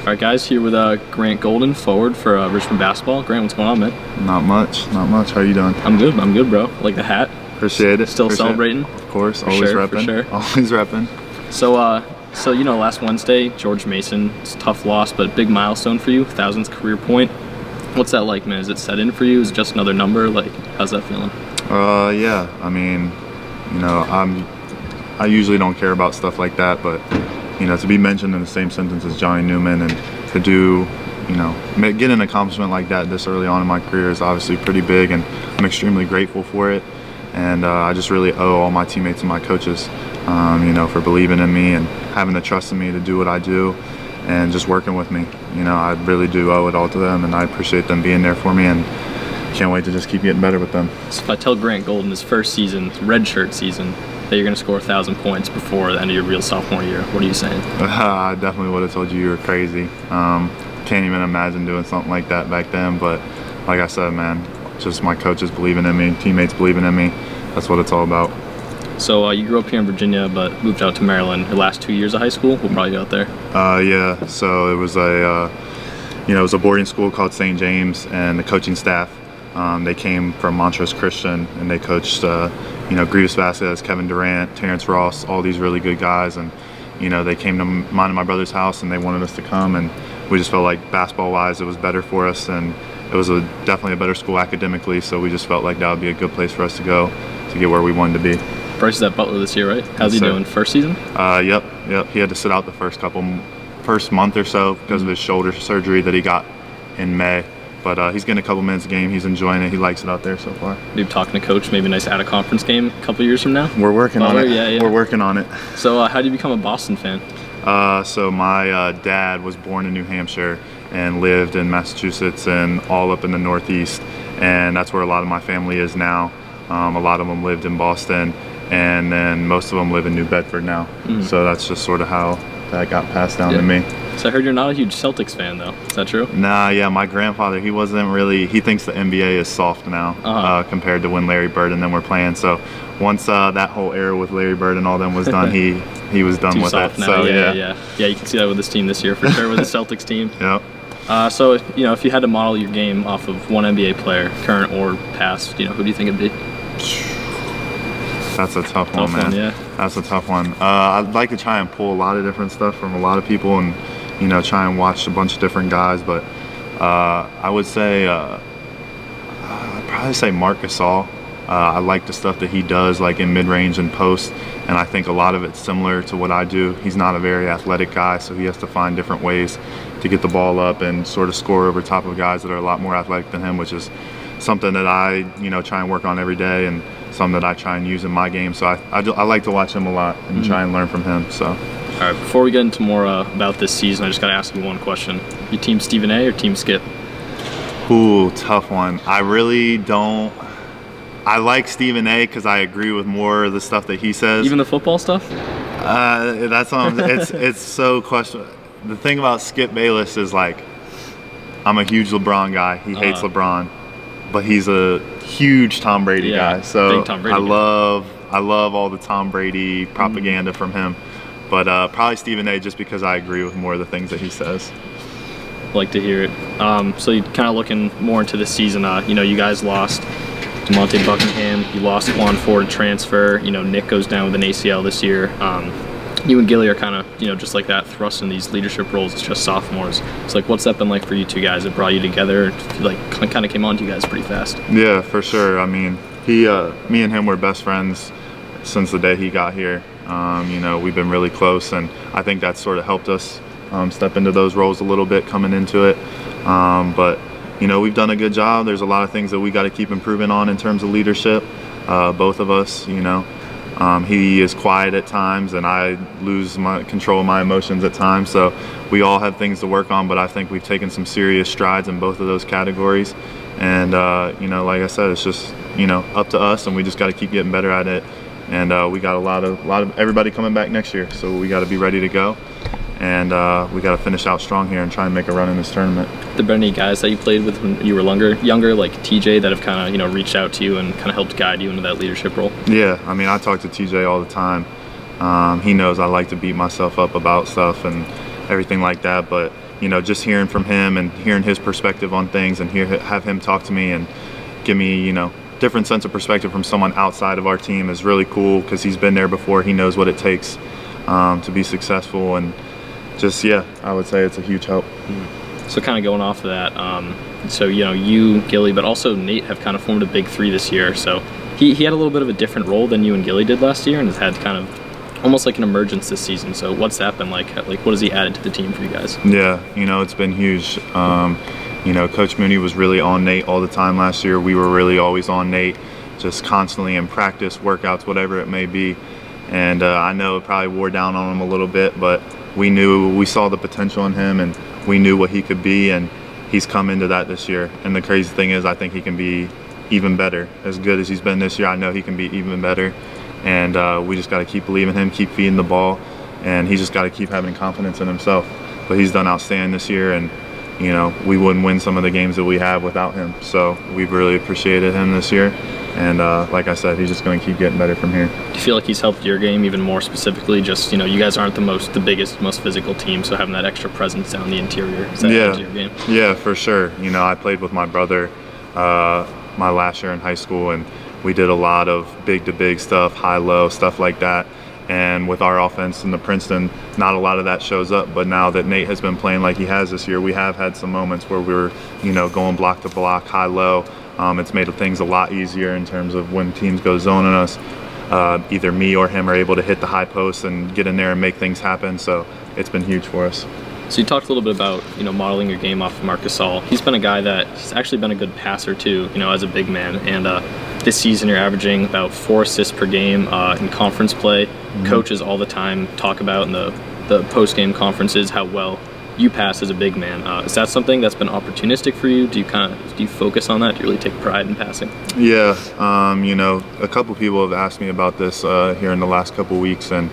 All right, guys, here with Grant Golden, forward for Richmond basketball. Grant, what's going on, man? Not much. How you doing? I'm good, bro. Like the hat. Appreciate it. Still celebrating? Of course, always repping. For sure. Always repping. So you know, last Wednesday, George Mason, it's a tough loss, but big milestone for you, 1,000th career point. What's that like, man? Is it set in for you? Is it just another number? Like, how's that feeling? Yeah. I mean, you know, I usually don't care about stuff like that, but you know, to be mentioned in the same sentence as Johnny Newman and to do, you know, get an accomplishment like that this early on in my career is obviously pretty big, and I'm extremely grateful for it. And I just really owe all my teammates and my coaches, you know, for believing in me and having the trust in me to do what I do and just working with me. You know, I really do owe it all to them, and I appreciate them being there for me, and can't wait to just keep getting better with them. So if I tell Grant Golden his first season, redshirt season, that you're going to score 1,000 points before the end of your real sophomore year, what are you saying? I definitely would have told you were crazy. Can't even imagine doing something like that back then, but like I said, man, just my coaches believing in me, teammates believing in me. That's what it's all about. So you grew up here in Virginia, but moved out to Maryland. Your last 2 years of high school, we'll probably go out there. Yeah. So it was you know, it was a boarding school called St. James, and the coaching staff, they came from Montrose Christian, and they coached, you know, Grievous Vasquez, Kevin Durant, Terrence Ross, all these really good guys, and you know, they came to mine and my brother's house, and they wanted us to come, and we just felt like basketball-wise, it was better for us, and it was definitely a better school academically, so we just felt like that would be a good place for us to go to get where we wanted to be. Bryce is at Butler this year, right? How's he doing? First season? Yep. He had to sit out the first month or so because of his shoulder surgery that he got in May. But he's getting a couple minutes a game. He's enjoying it. He likes it out there so far. Maybe talking to coach, maybe a nice out-of-conference game a couple years from now? We're working on it. Yeah. We're working on it. So how did you become a Boston fan? So my dad was born in New Hampshire and lived in Massachusetts and all up in the Northeast. And that's where a lot of my family is now. A lot of them lived in Boston, and then most of them live in New Bedford now. So that's just sort of how that got passed down to me. So I heard you're not a huge Celtics fan, though. Is that true? Nah, yeah, my grandfather, he wasn't really, he thinks the NBA is soft now compared to when Larry Bird and them were playing. So once that whole era with Larry Bird and all them was done, he was done with it. Now. So yeah, you can see that with this team this year for sure, with the Celtics team. Yep. So, you know, if you had to model your game off of one NBA player, current or past, you know, who do you think it'd be? That's a tough one, man. Yeah. That's a tough one. I'd like to try and pull a lot of different stuff from a lot of people and, you know, try and watch a bunch of different guys, but I would say, I'd probably say Marc Gasol. I like the stuff that he does, like in mid-range and post, and I think a lot of it's similar to what I do. He's not a very athletic guy, so he has to find different ways to get the ball up and sort of score over top of guys that are a lot more athletic than him, which is something that I, you know, try and work on every day, and something that I try and use in my game. So I like to watch him a lot and try and learn from him. So. All right, before we get into more about this season, I just got to ask you one question. You team Stephen A or team Skip? Ooh, tough one. I really don't. I like Stephen A because I agree with more of the stuff that he says. Even the football stuff? That's it's so questionable. The thing about Skip Bayless is, like, I'm a huge LeBron guy. He hates LeBron, but he's a huge Tom Brady guy. So big Tom Brady I love all the Tom Brady propaganda from him. But probably Stephen A just because I agree with more of the things that he says. Like to hear it. So you kind of looking more into this season. You know, you guys lost DeMonte Buckingham. You lost Juan Ford transfer. You know, Nick goes down with an ACL this year. You and Gilly are kind of, you know, just like that, thrust in these leadership roles as just sophomores. So, like, what's that been like for you two guys? It brought you together. Like, kind of came on to you guys pretty fast. Yeah, for sure. I mean, me and him were best friends since the day he got here. You know, we've been really close, and I think that's sort of helped us step into those roles a little bit coming into it. But you know, we've done a good job. There's a lot of things that we got to keep improving on in terms of leadership. Both of us, you know. He is quiet at times, and I lose my control of my emotions at times. So we all have things to work on, but I think we've taken some serious strides in both of those categories. And you know, like I said, it's just, you know, up to us, and we just got to keep getting better at it. And we got a lot of everybody coming back next year, so we got to be ready to go. And we got to finish out strong here and try and make a run in this tournament. Have there been any guys that you played with when you were younger, like TJ, that have kind of, you know, reached out to you and kind of helped guide you into that leadership role? Yeah, I mean, I talk to TJ all the time. He knows I like to beat myself up about stuff and everything like that, but you know, just hearing from him and hearing his perspective on things, and have him talk to me and give me, you know, different sense of perspective from someone outside of our team is really cool, because he's been there before. He knows what it takes to be successful, and just, yeah, I would say it's a huge help. So kind of going off of that, so, you know, you, Gilly, but also Nate have kind of formed a big three this year. So he had a little bit of a different role than you and Gilly did last year, and has had kind of almost like an emergence this season. So what's that been like? Like, what has he added to the team for you guys? Yeah, you know, it's been huge. You know, Coach Mooney was really on Nate all the time last year. We were really always on Nate, just constantly in practice, workouts, whatever it may be. And I know it probably wore down on him a little bit, but we saw the potential in him, and we knew what he could be, and he's come into that this year. And the crazy thing is, I think he can be even better. As good as he's been this year, I know he can be even better. And we just got to keep believing him, keep feeding the ball, and he just got to keep having confidence in himself. But he's done outstanding this year, and you know, we wouldn't win some of the games that we have without him. So we've really appreciated him this year. And like I said, he's just going to keep getting better from here. Do you feel like he's helped your game even more specifically? Just, you know, you guys aren't the biggest, most physical team, so having that extra presence down the interior, is that into your game? Yeah, for sure. You know, I played with my brother my last year in high school, and we did a lot of big-to-big stuff, high-low, stuff like that. And with our offense in the Princeton, not a lot of that shows up. But now that Nate has been playing like he has this year, we have had some moments where we were, you know, going block to block, high-low. It's made things a lot easier in terms of when teams go zoning us. Either me or him are able to hit the high post and get in there and make things happen. So it's been huge for us. So you talked a little bit about, you know, modeling your game off of Marc Gasol. He's been a guy that he's actually been a good passer too, you know, as a big man. And this season you're averaging about 4 assists per game in conference play. Coaches all the time talk about in the post-game conferences how well you pass as a big man. Is that something that's been opportunistic for you? Do you focus on that? Do you really take pride in passing? Yeah, you know, a couple people have asked me about this here in the last couple weeks, and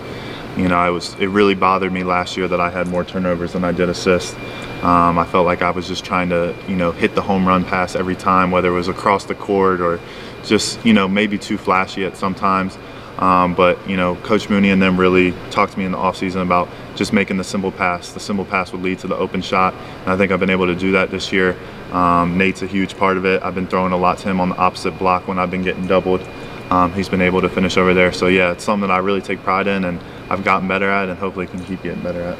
you know, it really bothered me last year that I had more turnovers than I did assists. I felt like I was just trying to, you know, hit the home run pass every time, whether it was across the court or just, you know, maybe too flashy at sometimes. But, you know, Coach Mooney and them really talked to me in the offseason about just making the simple pass. The simple pass would lead to the open shot, and I think I've been able to do that this year. Nate's a huge part of it. I've been throwing a lot to him on the opposite block when I've been getting doubled. He's been able to finish over there. So, yeah, it's something that I really take pride in, and I've gotten better at, and hopefully can keep getting better at.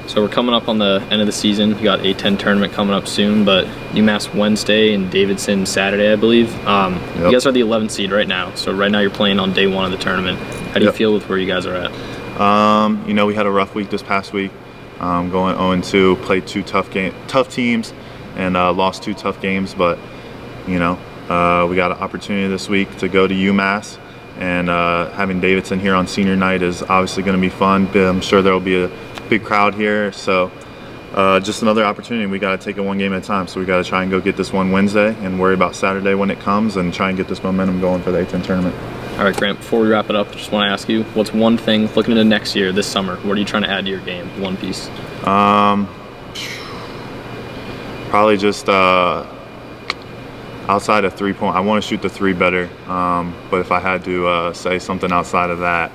So we're coming up on the end of the season. You got A10 tournament coming up soon, but UMass Wednesday and Davidson Saturday, I believe. You guys are the 11th seed right now. So right now you're playing on day 1 of the tournament. How do you feel with where you guys are at? You know, we had a rough week this past week. Going 0-2, played 2 tough teams, and lost 2 tough games. But you know, we got an opportunity this week to go to UMass, and having Davidson here on senior night is obviously going to be fun. I'm sure there will be a big crowd here, so just another opportunity. We got to take it one game at a time. So we got to try and go get this one Wednesday and worry about Saturday when it comes, and try and get this momentum going for the A10 tournament. All right, Grant, before we wrap it up, just want to ask you, what's one thing looking into next year, this summer, what are you trying to add to your game, one piece? Probably just outside of 3-point, I want to shoot the 3 better, but if I had to say something outside of that,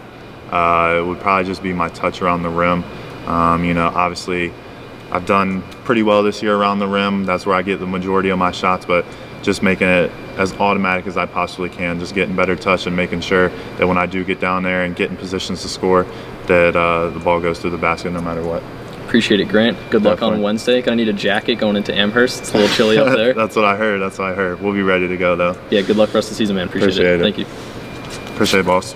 it would probably just be my touch around the rim. You know, obviously I've done pretty well this year around the rim. That's where I get the majority of my shots, but just making it as automatic as I possibly can, just getting better touch and making sure that when I do get down there and get in positions to score, that the ball goes through the basket no matter what. Appreciate it, Grant. Good luck on Wednesday. Gonna need a jacket going into Amherst. It's a little chilly up there. That's what I heard. That's what I heard. We'll be ready to go though. Yeah, good luck for the rest of the season, man. Appreciate it. Thank you. Appreciate it, boss.